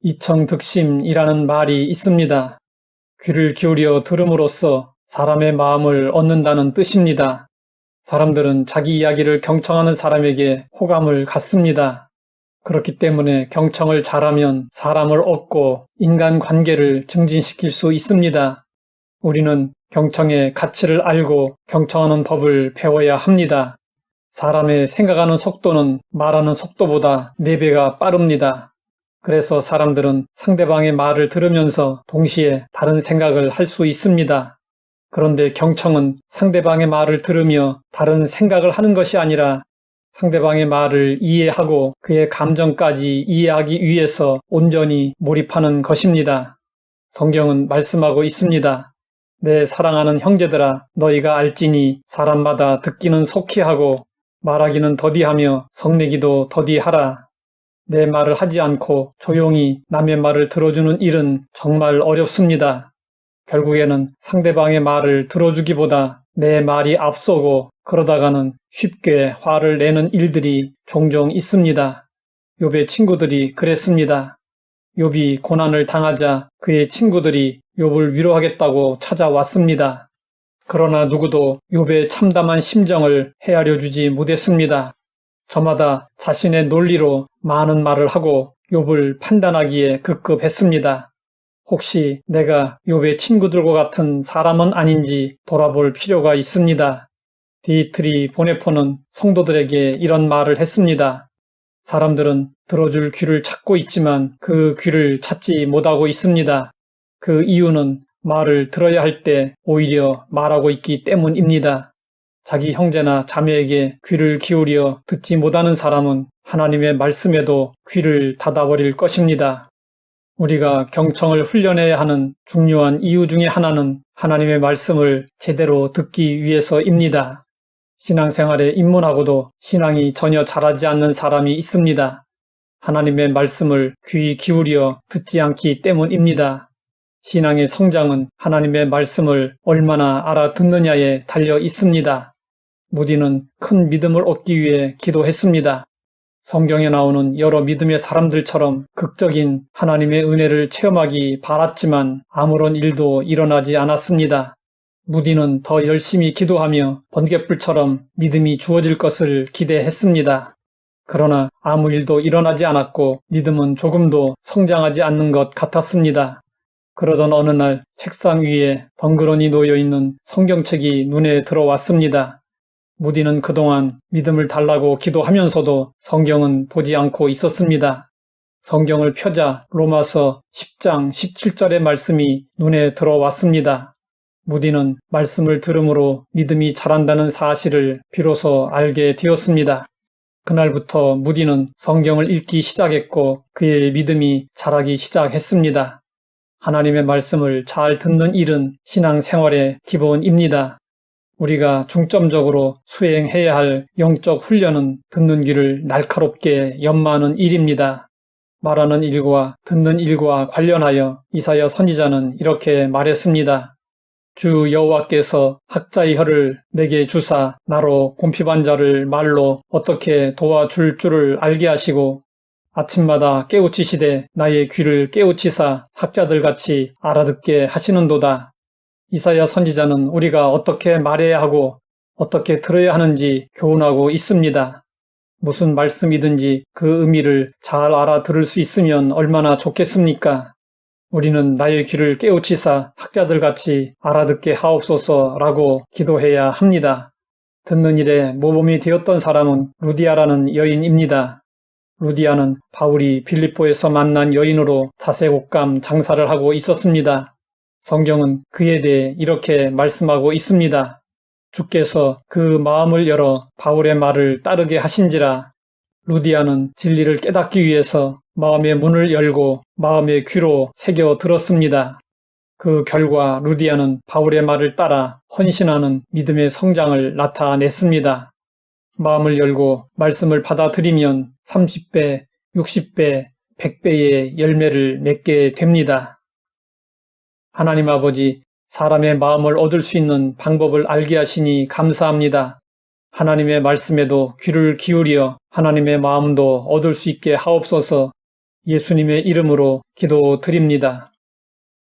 이청득심이라는 말이 있습니다. 귀를 기울여 들음으로써 사람의 마음을 얻는다는 뜻입니다. 사람들은 자기 이야기를 경청하는 사람에게 호감을 갖습니다. 그렇기 때문에 경청을 잘하면 사람을 얻고 인간관계를 증진시킬 수 있습니다. 우리는 경청의 가치를 알고 경청하는 법을 배워야 합니다. 사람의 생각하는 속도는 말하는 속도보다 4배가 빠릅니다. 그래서 사람들은 상대방의 말을 들으면서 동시에 다른 생각을 할 수 있습니다. 그런데 경청은 상대방의 말을 들으며 다른 생각을 하는 것이 아니라 상대방의 말을 이해하고 그의 감정까지 이해하기 위해서 온전히 몰입하는 것입니다. 성경은 말씀하고 있습니다. 내 사랑하는 형제들아, 너희가 알지니 사람마다 듣기는 속히 하고 말하기는 더디하며 성내기도 더디하라. 내 말을 하지 않고 조용히 남의 말을 들어주는 일은 정말 어렵습니다. 결국에는 상대방의 말을 들어주기보다 내 말이 앞서고 그러다가는 쉽게 화를 내는 일들이 종종 있습니다. 욥의 친구들이 그랬습니다. 욥이 고난을 당하자 그의 친구들이 욥을 위로하겠다고 찾아왔습니다. 그러나 누구도 욥의 참담한 심정을 헤아려 주지 못했습니다. 저마다 자신의 논리로 많은 말을 하고 욥을 판단하기에 급급했습니다. 혹시 내가 욥의 친구들과 같은 사람은 아닌지 돌아볼 필요가 있습니다. 디미트리 보네포는 성도들에게 이런 말을 했습니다. 사람들은 들어줄 귀를 찾고 있지만 그 귀를 찾지 못하고 있습니다. 그 이유는 말을 들어야 할 때 오히려 말하고 있기 때문입니다. 자기 형제나 자매에게 귀를 기울여 듣지 못하는 사람은 하나님의 말씀에도 귀를 닫아버릴 것입니다. 우리가 경청을 훈련해야 하는 중요한 이유 중에 하나는 하나님의 말씀을 제대로 듣기 위해서입니다. 신앙생활에 입문하고도 신앙이 전혀 자라지 않는 사람이 있습니다. 하나님의 말씀을 귀 기울여 듣지 않기 때문입니다. 신앙의 성장은 하나님의 말씀을 얼마나 알아듣느냐에 달려 있습니다. 무디는 큰 믿음을 얻기 위해 기도했습니다. 성경에 나오는 여러 믿음의 사람들처럼 극적인 하나님의 은혜를 체험하기 바랐지만 아무런 일도 일어나지 않았습니다. 무디는 더 열심히 기도하며 번갯불처럼 믿음이 주어질 것을 기대했습니다. 그러나 아무 일도 일어나지 않았고 믿음은 조금도 성장하지 않는 것 같았습니다. 그러던 어느 날 책상 위에 덩그러니 놓여있는 성경책이 눈에 들어왔습니다. 무디는 그동안 믿음을 달라고 기도하면서도 성경은 보지 않고 있었습니다. 성경을 펴자 로마서 10장 17절의 말씀이 눈에 들어왔습니다. 무디는 말씀을 들음으로 믿음이 자란다는 사실을 비로소 알게 되었습니다. 그날부터 무디는 성경을 읽기 시작했고 그의 믿음이 자라기 시작했습니다. 하나님의 말씀을 잘 듣는 일은 신앙생활의 기본입니다. 우리가 중점적으로 수행해야 할 영적 훈련은 듣는 귀를 날카롭게 연마하는 일입니다. 말하는 일과 듣는 일과 관련하여 이사야 선지자는 이렇게 말했습니다. 주 여호와께서 학자의 혀를 내게 주사 나로 곰핍한 자를 말로 어떻게 도와줄 줄을 알게 하시고 아침마다 깨우치시되 나의 귀를 깨우치사 학자들같이 알아듣게 하시는도다. 이사야 선지자는 우리가 어떻게 말해야 하고 어떻게 들어야 하는지 교훈하고 있습니다. 무슨 말씀이든지 그 의미를 잘 알아들을 수 있으면 얼마나 좋겠습니까? 우리는 나의 귀를 깨우치사 학자들같이 알아듣게 하옵소서라고 기도해야 합니다. 듣는 일에 모범이 되었던 사람은 루디아라는 여인입니다. 루디아는 바울이 빌립보에서 만난 여인으로 자색옷감 장사를 하고 있었습니다. 성경은 그에 대해 이렇게 말씀하고 있습니다. 주께서 그 마음을 열어 바울의 말을 따르게 하신지라. 루디아는 진리를 깨닫기 위해서 마음의 문을 열고 마음의 귀로 새겨 들었습니다. 그 결과 루디아는 바울의 말을 따라 헌신하는 믿음의 성장을 나타냈습니다. 마음을 열고 말씀을 받아들이면 30배, 60배, 100배의 열매를 맺게 됩니다. 하나님 아버지, 사람의 마음을 얻을 수 있는 방법을 알게 하시니 감사합니다. 하나님의 말씀에도 귀를 기울여 하나님의 마음도 얻을 수 있게 하옵소서. 예수님의 이름으로 기도드립니다.